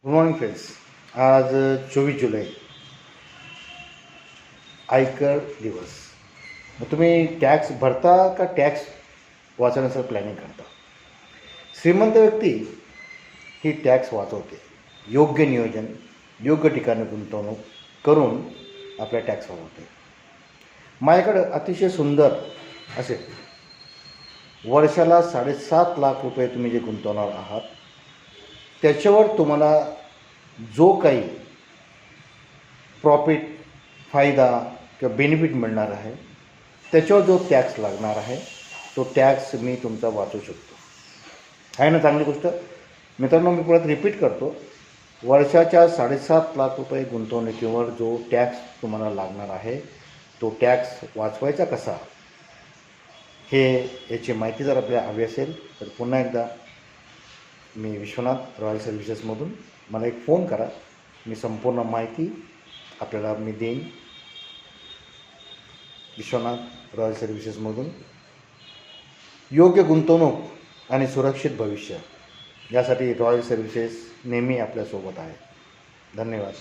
Good morning friends. आज 24 जुलै आयकर दिवस. मग तुम्ही टॅक्स भरता का टॅक्स वाचवण्याचं प्लॅनिंग करता? श्रीमंत व्यक्ती ही टॅक्स वाचवते. योग्य नियोजन, योग्य ठिकाणी गुंतवणूक करून आपला टॅक्स वाचवते. माझ्याकडं अतिशय सुंदर असे वर्षाला 7.5 लाख रुपये तुम्ही जे गुंतवणार आहात त्याच्यावर तुम्हाला जो काही प्रॉफिट, फायदा किंवा बेनिफिट मिळणार आहे त्याच्यावर जो टॅक्स लागणार आहे तो टॅक्स मी तुमचा वाचू शकतो. आहे ना चांगली गोष्ट? मित्रांनो, मी परत रिपीट करतो, वर्षाच्या 7.5 लाख रुपये गुंतवणुकीवर जो टॅक्स तुम्हाला लागणार आहे तो टॅक्स वाचवायचा कसा, हे याची माहिती जर आपल्याला हवी असेल तर पुन्हा एकदा मी विश्वनाथ रॉयल सर्व्हिसेसमधून मला एक फोन करा. मी संपूर्ण माहिती आपल्याला देईन. विश्वनाथ रॉयल सर्व्हिसेसमधून योग्य गुंतवणूक आणि सुरक्षित भविष्य यासाठी रॉयल सर्व्हिसेस नेहमी आपल्यासोबत आहे. धन्यवाद.